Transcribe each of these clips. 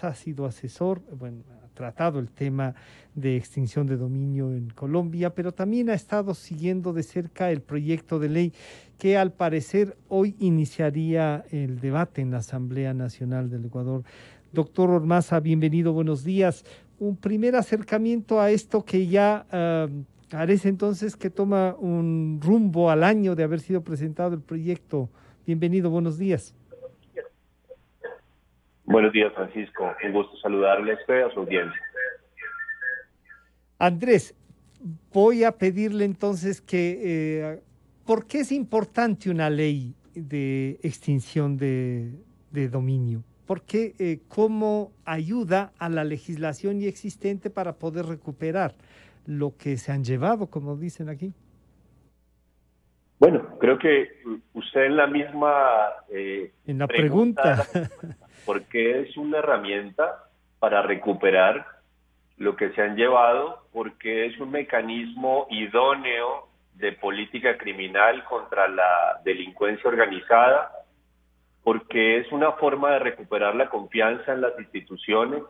Ormaza ha sido asesor, bueno, ha tratado el tema de extinción de dominio en Colombia, pero también ha estado siguiendo de cerca el proyecto de ley que al parecer hoy iniciaría el debate en la Asamblea Nacional del Ecuador. Doctor Ormaza, bienvenido, buenos días. Un primer acercamiento a esto que ya parece entonces que toma un rumbo al año de haber sido presentado el proyecto. Bienvenido, buenos días. Buenos días, Francisco. Un gusto saludarle a usted y a su audiencia. Andrés, voy a pedirle entonces ¿por qué es importante una ley de extinción de dominio? ¿Por qué, cómo ayuda a la legislación ya existente para poder recuperar lo que se han llevado, como dicen aquí? Bueno, creo que usted en la misma En la pregunta, pregunta. porque es una herramienta para recuperar lo que se han llevado, porque es un mecanismo idóneo de política criminal contra la delincuencia organizada, porque es una forma de recuperar la confianza en las instituciones,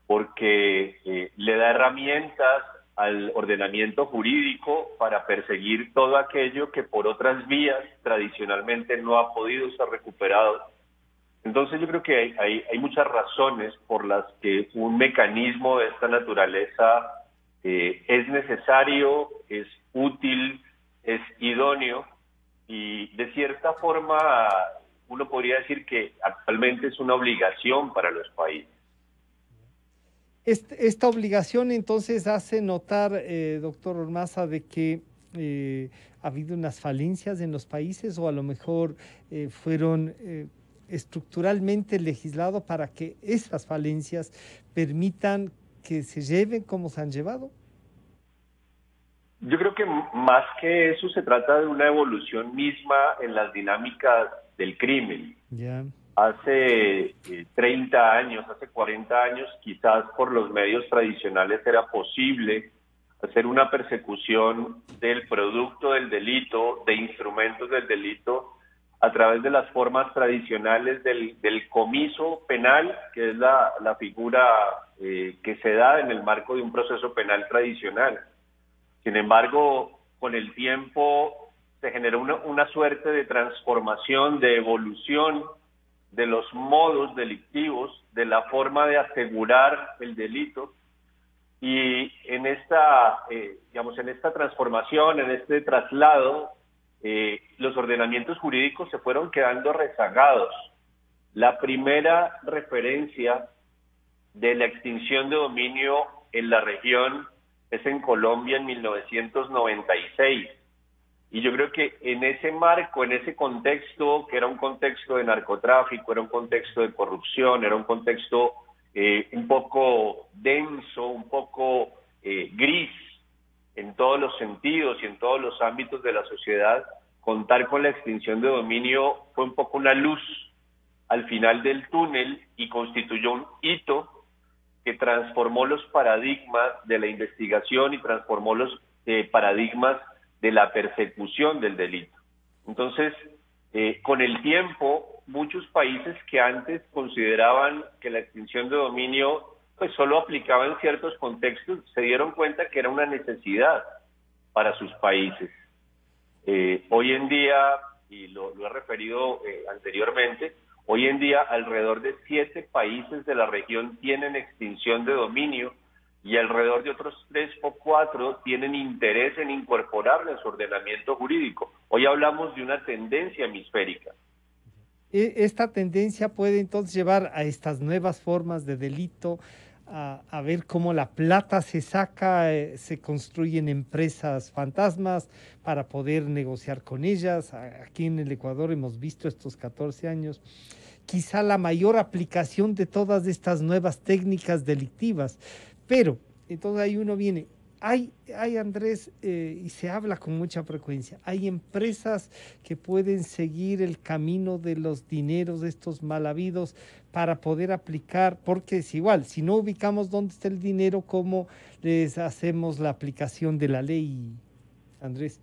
porque le da herramientas al ordenamiento jurídico para perseguir todo aquello que por otras vías tradicionalmente no ha podido ser recuperado. Entonces yo creo que hay muchas razones por las que un mecanismo de esta naturaleza es necesario, es útil, es idóneo y de cierta forma uno podría decir que actualmente es una obligación para los países. Esta obligación entonces hace notar, doctor Ormaza, de que ha habido unas falencias en los países o a lo mejor fueron estructuralmente legislados para que esas falencias permitan que se lleven como se han llevado. Yo creo que más que eso se trata de una evolución misma en las dinámicas del crimen. Ya. Hace 30 años, hace 40 años, quizás por los medios tradicionales era posible hacer una persecución del producto del delito, de instrumentos del delito, a través de las formas tradicionales del comiso penal, que es la figura que se da en el marco de un proceso penal tradicional. Sin embargo, con el tiempo se generó una suerte de transformación, de evolución de los modos delictivos, de la forma de asegurar el delito. Y en en esta transformación, en este traslado, los ordenamientos jurídicos se fueron quedando rezagados. La primera referencia de la extinción de dominio en la región es en Colombia en 1996. Y yo creo que en ese marco, en ese contexto, que era un contexto de narcotráfico, era un contexto de corrupción, era un contexto un poco denso, un poco gris en todos los sentidos y en todos los ámbitos de la sociedad, contar con la extinción de dominio fue un poco una luz al final del túnel y constituyó un hito que transformó los paradigmas de la investigación y transformó los paradigmas de la persecución del delito. Entonces, con el tiempo, muchos países que antes consideraban que la extinción de dominio pues solo aplicaba en ciertos contextos, se dieron cuenta que era una necesidad para sus países. Hoy en día, y lo he referido anteriormente, hoy en día alrededor de 7 países de la región tienen extinción de dominio y alrededor de otros 3 o 4 tienen interés en incorporarlo en su ordenamiento jurídico. Hoy hablamos de una tendencia hemisférica. Esta tendencia puede entonces llevar a estas nuevas formas de delito, a ver cómo la plata se saca, se construyen empresas fantasmas para poder negociar con ellas. Aquí en el Ecuador hemos visto estos 14 años quizá la mayor aplicación de todas estas nuevas técnicas delictivas. Pero, entonces ahí uno viene, hay Andrés, y se habla con mucha frecuencia, hay empresas que pueden seguir el camino de los dineros de estos mal habidos para poder aplicar, porque es igual, si no ubicamos dónde está el dinero, ¿cómo les hacemos la aplicación de la ley, Andrés?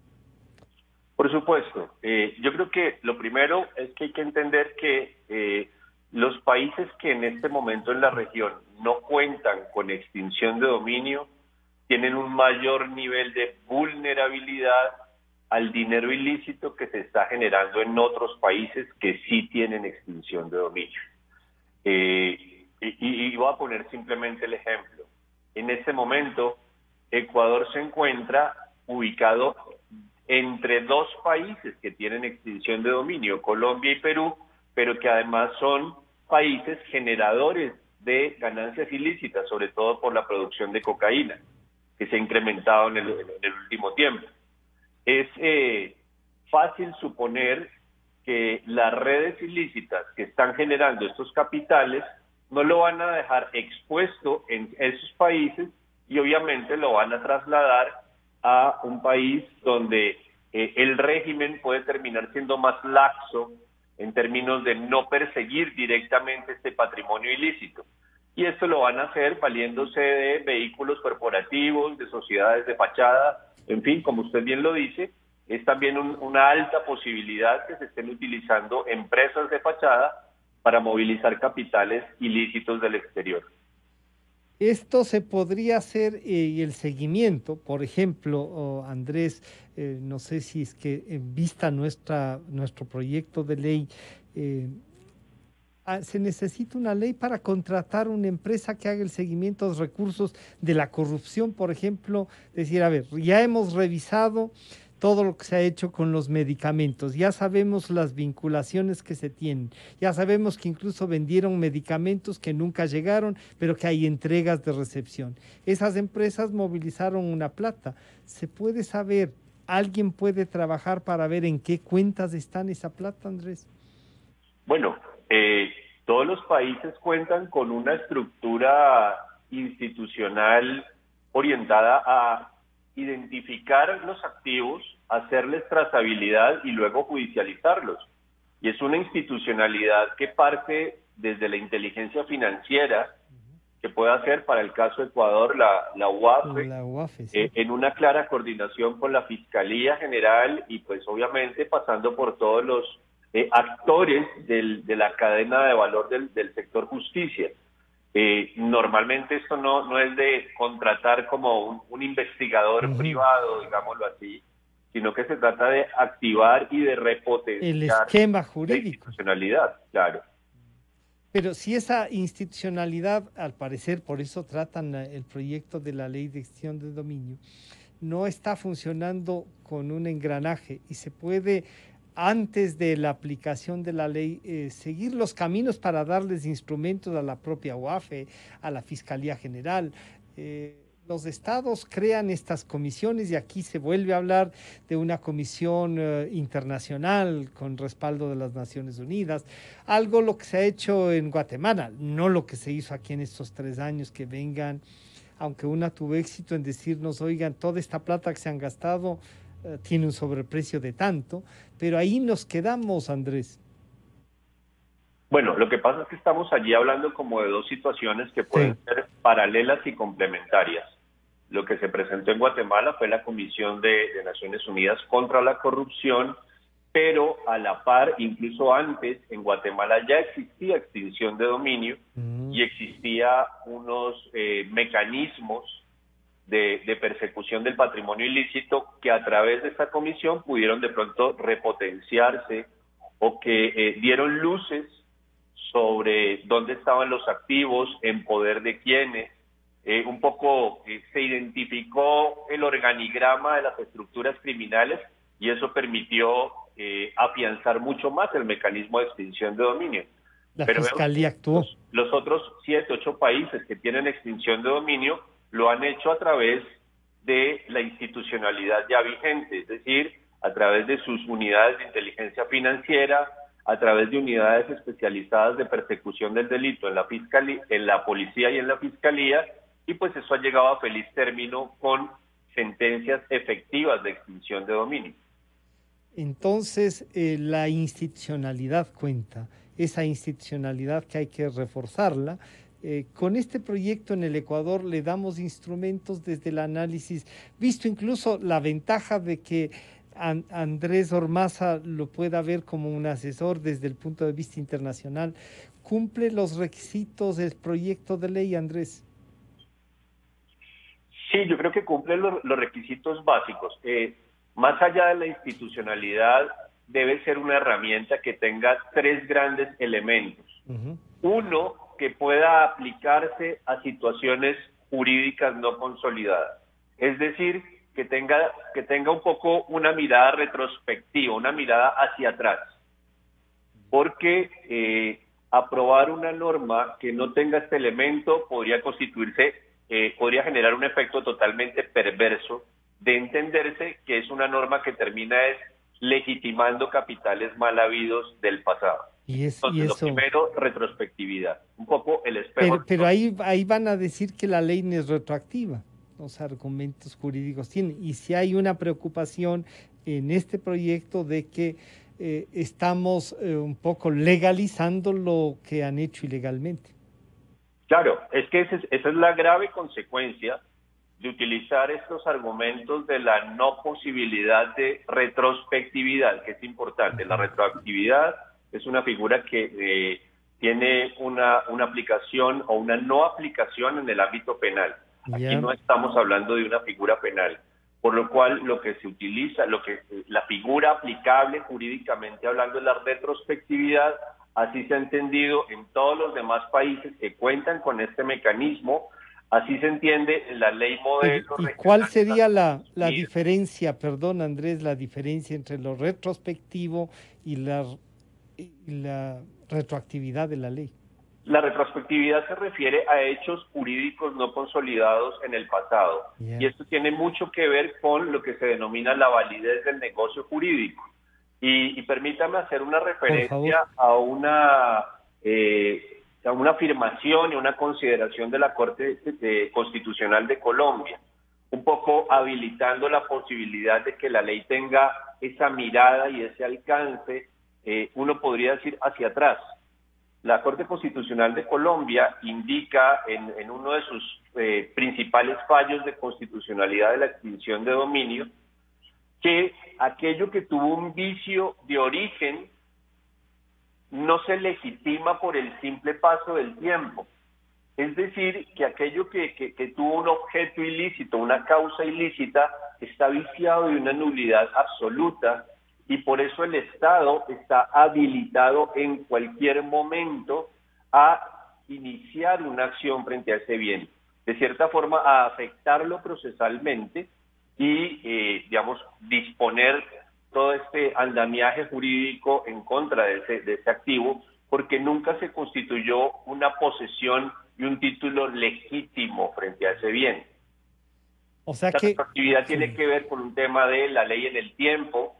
Por supuesto, yo creo que lo primero es que hay que entender que Los países que en este momento en la región no cuentan con extinción de dominio tienen un mayor nivel de vulnerabilidad al dinero ilícito que se está generando en otros países que sí tienen extinción de dominio. Y voy a poner simplemente el ejemplo. En este momento, Ecuador se encuentra ubicado entre dos países que tienen extinción de dominio, Colombia y Perú, pero que además son países generadores de ganancias ilícitas, sobre todo por la producción de cocaína, que se ha incrementado en el último tiempo. Es fácil suponer que las redes ilícitas que están generando estos capitales no lo van a dejar expuesto en esos países y obviamente lo van a trasladar a un país donde el régimen puede terminar siendo más laxo en términos de no perseguir directamente este patrimonio ilícito. Y esto lo van a hacer valiéndose de vehículos corporativos, de sociedades de fachada, en fin, como usted bien lo dice, es también una alta posibilidad que se estén utilizando empresas de fachada para movilizar capitales ilícitos del exterior. Esto se podría hacer y el seguimiento, por ejemplo, Andrés, no sé si es que en vista nuestro proyecto de ley, eh, se necesita una ley para contratar una empresa que haga el seguimiento de los recursos de la corrupción, por ejemplo, decir, a ver, ya hemos revisado todo lo que se ha hecho con los medicamentos, ya sabemos las vinculaciones que se tienen, ya sabemos que incluso vendieron medicamentos que nunca llegaron, pero que hay entregas de recepción. Esas empresas movilizaron una plata. ¿Se puede saber, alguien puede trabajar para ver en qué cuentas están esa plata, Andrés? Bueno, todos los países cuentan con una estructura institucional orientada a identificar los activos, hacerles trazabilidad y luego judicializarlos. Y es una institucionalidad que parte desde la inteligencia financiera, que puede hacer para el caso de Ecuador la UAFE, sí. en una clara coordinación con la Fiscalía General y pues obviamente pasando por todos los actores de la cadena de valor del sector justicia. Normalmente esto no es de contratar como un investigador privado, digámoslo así, sino que se trata de activar y de repotenciar El esquema la jurídico. institucionalidad, claro. Pero si esa institucionalidad, al parecer, por eso tratan el proyecto de la ley de extinción de dominio, no está funcionando con un engranaje y se puede, antes de la aplicación de la ley, seguir los caminos para darles instrumentos a la propia UAFE, a la Fiscalía General. Los estados crean estas comisiones y aquí se vuelve a hablar de una comisión internacional con respaldo de las Naciones Unidas, algo lo que se ha hecho en Guatemala, no lo que se hizo aquí en estos 3 años, que vengan, aunque una tuvo éxito en decirnos, oigan, toda esta plata que se han gastado tiene un sobreprecio de tanto, pero ahí nos quedamos, Andrés. Bueno, lo que pasa es que estamos allí hablando como de dos situaciones que pueden ser paralelas y complementarias. Lo que se presentó en Guatemala fue la Comisión de Naciones Unidas contra la Corrupción, pero a la par, incluso antes, en Guatemala ya existía extinción de dominio y existía unos mecanismos de persecución del patrimonio ilícito que a través de esta comisión pudieron de pronto repotenciarse o que dieron luces sobre dónde estaban los activos, en poder de quiénes. Un poco se identificó el organigrama de las estructuras criminales y eso permitió afianzar mucho más el mecanismo de extinción de dominio. Pero Fiscalía actuó. Los otros 7, 8 países que tienen extinción de dominio lo han hecho a través de la institucionalidad ya vigente, es decir, a través de sus unidades de inteligencia financiera, a través de unidades especializadas de persecución del delito en la fiscalía, en la policía y en la fiscalía, y pues eso ha llegado a feliz término con sentencias efectivas de extinción de dominio. Entonces, la institucionalidad cuenta, esa institucionalidad que hay que reforzarla. Con este proyecto en el Ecuador le damos instrumentos desde el análisis, visto incluso la ventaja de que Andrés Ormaza lo pueda ver como un asesor desde el punto de vista internacional. cumple los requisitos del proyecto de ley, Andrés? Sí, yo creo que cumple los requisitos básicos. Más allá de la institucionalidad, debe ser una herramienta que tenga tres grandes elementos. Uno, que pueda aplicarse a situaciones jurídicas no consolidadas. Es decir, que tenga un poco una mirada retrospectiva, una mirada hacia atrás. Porque aprobar una norma que no tenga este elemento podría podría generar un efecto totalmente perverso de entenderse que es una norma que termina legitimando capitales mal habidos del pasado. Entonces, lo primero, retrospectividad. Un poco el espejo. Pero ahí van a decir que la ley no es retroactiva. Los argumentos jurídicos tienen. Y si hay una preocupación en este proyecto de que estamos un poco legalizando lo que han hecho ilegalmente. Claro, es que esa es la grave consecuencia de utilizar estos argumentos de la no posibilidad de retrospectividad, que es importante. La retroactividad es una figura que tiene una aplicación o una no aplicación en el ámbito penal. Aquí no estamos hablando de una figura penal, por lo cual lo que se utiliza, la figura aplicable jurídicamente hablando es la retrospectividad. Así se ha entendido en todos los demás países que cuentan con este mecanismo. Así se entiende en la ley modelo. ¿Y cuál sería la diferencia, perdón Andrés, la diferencia entre lo retrospectivo y la retroactividad de la ley? La retrospectividad se refiere a hechos jurídicos no consolidados en el pasado. Y esto tiene mucho que ver con lo que se denomina la validez del negocio jurídico. Y permítame hacer una referencia a una afirmación y una consideración de la Corte Constitucional de Colombia, un poco habilitando la posibilidad de que la ley tenga esa mirada y ese alcance, uno podría decir hacia atrás. La Corte Constitucional de Colombia indica en uno de sus principales fallos de constitucionalidad de la extinción de dominio que aquello que tuvo un vicio de origen no se legitima por el simple paso del tiempo. Es decir, que aquello que tuvo un objeto ilícito, una causa ilícita, está viciado de una nulidad absoluta y por eso el Estado está habilitado en cualquier momento a iniciar una acción frente a ese bien. De cierta forma, a afectarlo procesalmente y, disponer todo este andamiaje jurídico en contra de ese activo, porque nunca se constituyó una posesión y un título legítimo frente a ese bien. O sea la que retroactividad tiene que ver con un tema de la ley en el tiempo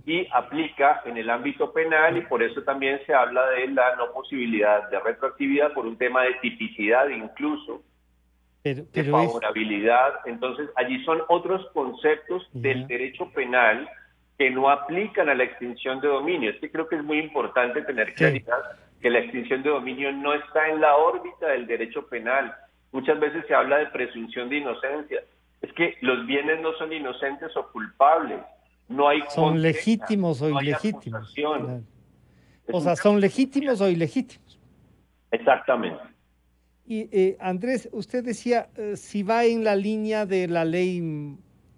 y aplica en el ámbito penal y por eso también se habla de la no posibilidad de retroactividad por un tema de tipicidad incluso, de favorabilidad. Entonces allí son otros conceptos del derecho penal que no aplican a la extinción de dominio. Es que creo que es muy importante tener claridad que la extinción de dominio no está en la órbita del derecho penal. Muchas veces se habla de presunción de inocencia. Es que los bienes no son inocentes o culpables. No hay son legítimos o ilegítimos. Claro. O sea, son legítimos o ilegítimos. Exactamente. Y Andrés, usted decía, si va en la línea de la ley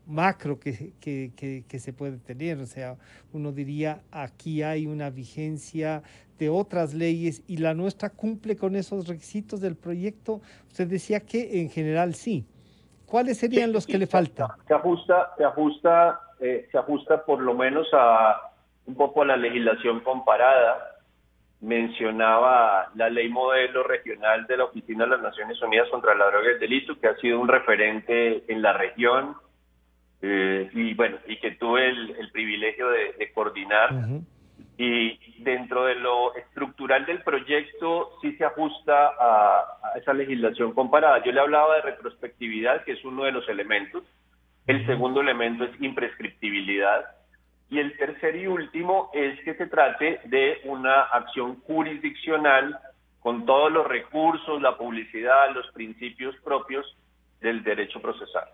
macro que se puede tener, o sea, uno diría, aquí hay una vigencia de otras leyes y la nuestra cumple con esos requisitos del proyecto. Usted decía que en general sí. ¿Cuáles serían los que le faltan? Se ajusta por lo menos un poco a la legislación comparada. Mencionaba la ley modelo regional de la Oficina de las Naciones Unidas contra la Droga y el Delito, que ha sido un referente en la región y que tuve el privilegio de coordinar. Y dentro de lo estructural del proyecto sí se ajusta a esa legislación comparada. Yo le hablaba de retrospectividad, que es uno de los elementos. El segundo elemento es imprescriptibilidad. Y el tercer y último es que se trate de una acción jurisdiccional con todos los recursos, la publicidad, los principios propios del derecho procesal.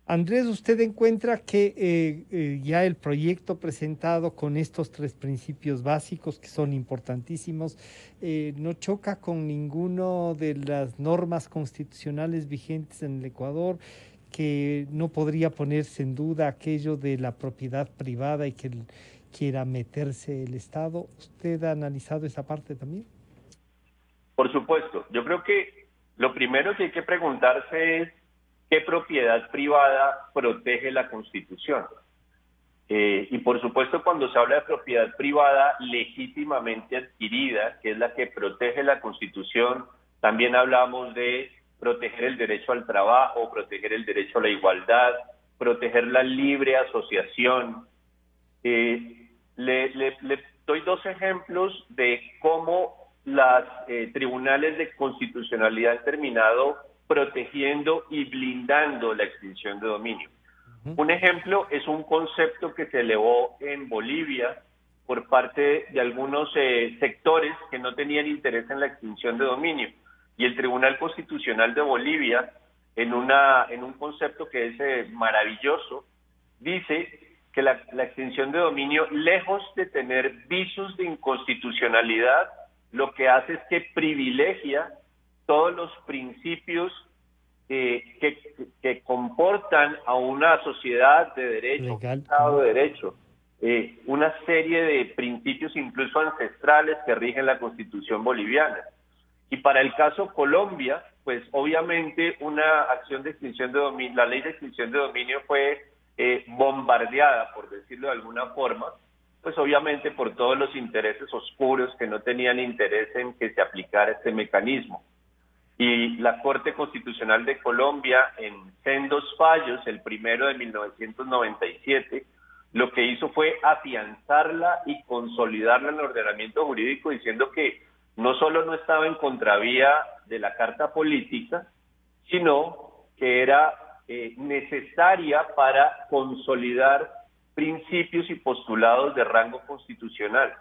Andrés, ¿usted encuentra que ya el proyecto presentado con estos tres principios básicos, que son importantísimos, no choca con ninguno de las normas constitucionales vigentes en el Ecuador, que no podría ponerse en duda aquello de la propiedad privada y que quiera meterse el Estado? ¿Usted ha analizado esa parte también? Por supuesto, yo creo que lo primero que hay que preguntarse es qué propiedad privada protege la Constitución. Y por supuesto, cuando se habla de propiedad privada legítimamente adquirida, que es la que protege la Constitución, también hablamos de proteger el derecho al trabajo, proteger el derecho a la igualdad, proteger la libre asociación. Le doy dos ejemplos de cómo las tribunales de constitucionalidad han terminado protegiendo y blindando la extinción de dominio. Un ejemplo es un concepto que se elevó en Bolivia por parte de algunos sectores que no tenían interés en la extinción de dominio. Y el Tribunal Constitucional de Bolivia, en un concepto que es maravilloso, dice que la extinción de dominio, lejos de tener visos de inconstitucionalidad, lo que hace es que privilegia todos los principios que comportan a una sociedad de derecho, un Legal. Estado de derecho, una serie de principios incluso ancestrales que rigen la Constitución boliviana. Y para el caso Colombia, pues obviamente una acción de extinción de dominio, la ley de extinción de dominio fue bombardeada, por decirlo de alguna forma, pues obviamente por todos los intereses oscuros que no tenían interés en que se aplicara este mecanismo. Y la Corte Constitucional de Colombia, en sendos fallos, el primero de 1997, lo que hizo fue afianzarla y consolidarla en el ordenamiento jurídico, diciendo que no solo no estaba en contravía de la Carta Política, sino que era necesaria para consolidar principios y postulados de rango constitucional.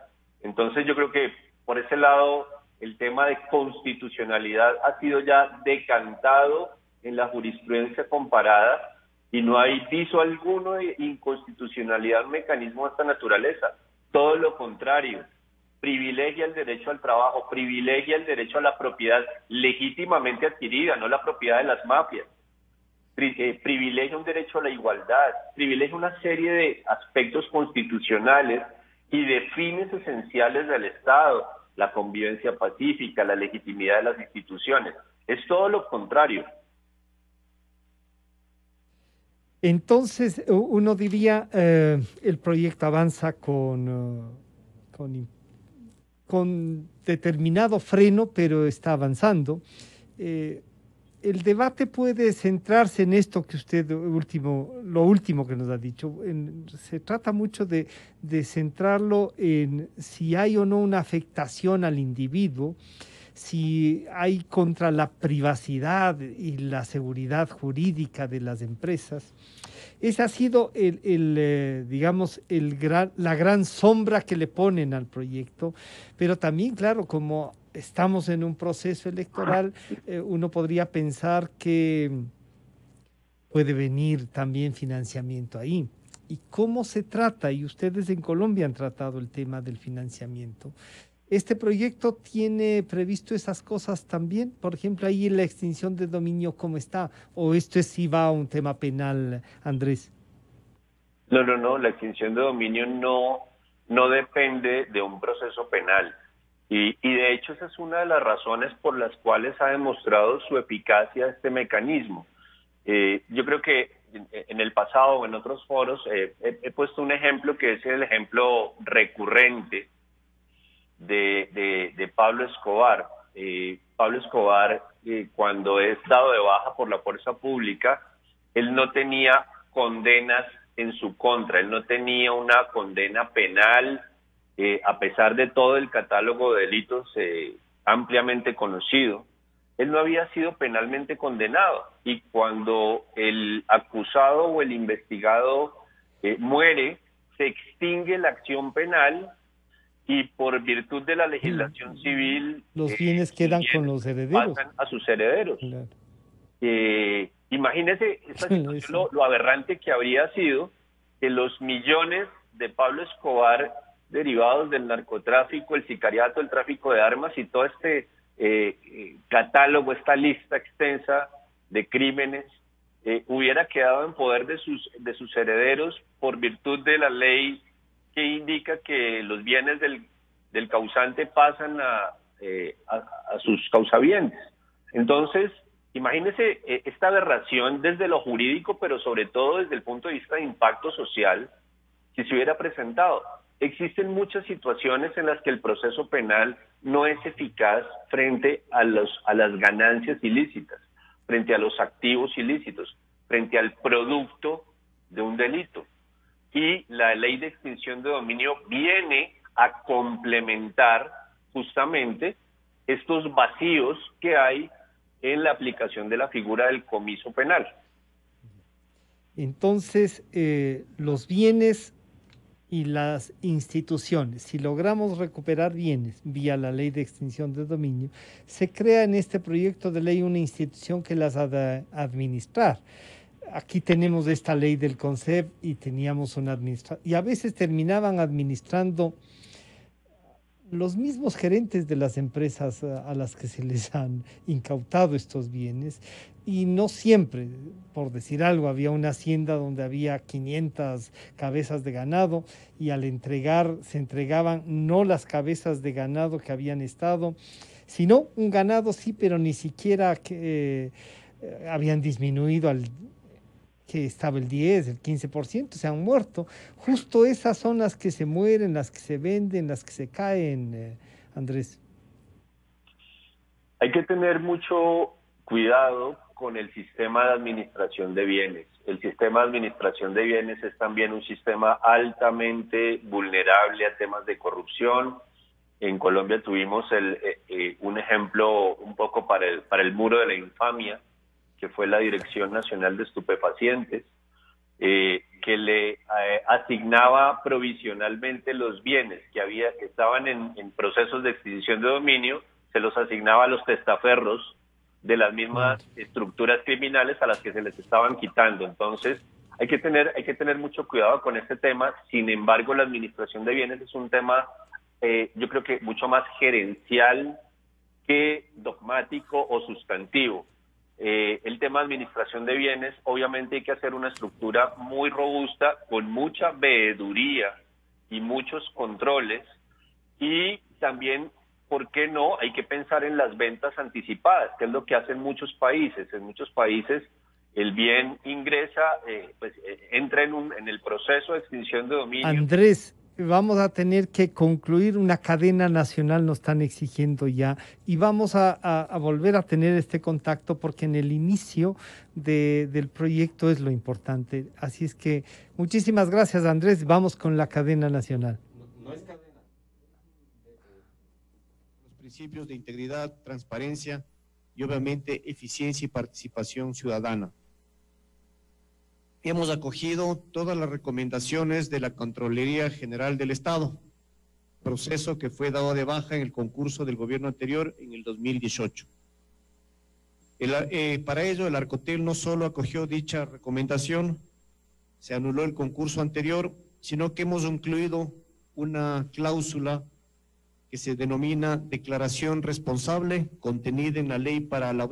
Entonces yo creo que por ese lado el tema de constitucionalidad ha sido ya decantado en la jurisprudencia comparada y no hay viso alguno de inconstitucionalidad en un mecanismo de esta naturaleza. Todo lo contrario, privilegia el derecho al trabajo, privilegia el derecho a la propiedad legítimamente adquirida, no la propiedad de las mafias. Privilegia un derecho a la igualdad, privilegia una serie de aspectos constitucionales y de fines esenciales del Estado, la convivencia pacífica, la legitimidad de las instituciones. Es todo lo contrario. Entonces, uno diría, el proyecto avanza con determinado freno, pero está avanzando. Eh, el debate puede centrarse en esto que usted lo último que nos ha dicho. Se trata mucho de centrarlo en si hay o no una afectación al individuo, si hay contra la privacidad y la seguridad jurídica de las empresas. Ese ha sido digamos, la gran sombra que le ponen al proyecto, pero también, claro, como estamos en un proceso electoral, uno podría pensar que puede venir también financiamiento ahí. ¿Y cómo se trata? Y ustedes en Colombia han tratado el tema del financiamiento. ¿Este proyecto tiene previsto esas cosas también? Por ejemplo, ahí en la extinción de dominio, ¿cómo está? ¿O esto sí va a un tema penal, Andrés? No, la extinción de dominio no depende de un proceso penal. Y de hecho esa es una de las razones por las cuales ha demostrado su eficacia este mecanismo. Yo creo que en el pasado o en otros foros he puesto un ejemplo que es el ejemplo recurrente de Pablo Escobar. Pablo Escobar, cuando es dado de baja por la fuerza pública, él no tenía condenas en su contra, él no tenía una condena penal, a pesar de todo el catálogo de delitos ampliamente conocido. Él no había sido penalmente condenado y cuando el acusado o el investigado muere, se extingue la acción penal y por virtud de la legislación civil, Los bienes sus quedan con bienes los herederos. pasan a sus herederos. Claro. Y Imagínese esta situación, lo aberrante que habría sido que los millones de Pablo Escobar derivados del narcotráfico, el sicariato, el tráfico de armas y todo este catálogo, esta lista extensa de crímenes, hubiera quedado en poder de sus herederos por virtud de la ley que indica que los bienes del causante pasan a sus causavientes. Entonces, imagínese esta aberración desde lo jurídico, pero sobre todo desde el punto de vista de impacto social, si se hubiera presentado. Existen muchas situaciones en las que el proceso penal no es eficaz frente a las ganancias ilícitas, frente a los activos ilícitos, frente al producto de un delito. Y la ley de extinción de dominio viene a complementar justamente estos vacíos que hay en la aplicación de la figura del comiso penal. Entonces, los bienes y las instituciones, si logramos recuperar bienes vía la ley de extinción de dominio, se crea en este proyecto de ley una institución que las ha de administrar. Aquí tenemos esta ley del CONCEP y teníamos una administración, y a veces terminaban administrando los mismos gerentes de las empresas a las que se les han incautado estos bienes, y no siempre, por decir algo, había una hacienda donde había 500 cabezas de ganado y al entregar, se entregaban no las cabezas de ganado que habían estado, sino un ganado sí, pero ni siquiera que habían disminuido al que estaba el 10, el 15%, se han muerto. Justo esas son las que se mueren, las que se venden, las que se caen, Andrés. Hay que tener mucho cuidado con el sistema de administración de bienes. El sistema de administración de bienes es también un sistema altamente vulnerable a temas de corrupción. En Colombia tuvimos un ejemplo un poco para el muro de la infamia, que fue la Dirección Nacional de Estupefacientes, que le asignaba provisionalmente los bienes que estaban en procesos de extinción de dominio, se los asignaba a los testaferros de las mismas estructuras criminales a las que se les estaban quitando. Entonces, hay que tener mucho cuidado con este tema. Sin embargo, la administración de bienes es un tema, yo creo que mucho más gerencial que dogmático o sustantivo. El tema de administración de bienes, obviamente hay que hacer una estructura muy robusta, con mucha veeduría y muchos controles, y también, ¿por qué no? Hay que pensar en las ventas anticipadas, que es lo que hacen muchos países. En muchos países el bien ingresa, entra en el proceso de extinción de dominio. Andrés, vamos a tener que concluir, una cadena nacional nos están exigiendo ya, y vamos a volver a tener este contacto porque en el inicio del proyecto es lo importante. Así es que muchísimas gracias, Andrés. Vamos con la cadena nacional. No es cadena. Los principios de integridad, transparencia y obviamente eficiencia y participación ciudadana. Hemos acogido todas las recomendaciones de la Contraloría General del Estado, proceso que fue dado de baja en el concurso del gobierno anterior en el 2018. Para ello, el Arcotel no solo acogió dicha recomendación, se anuló el concurso anterior, sino que hemos incluido una cláusula que se denomina declaración responsable, contenida en la ley para la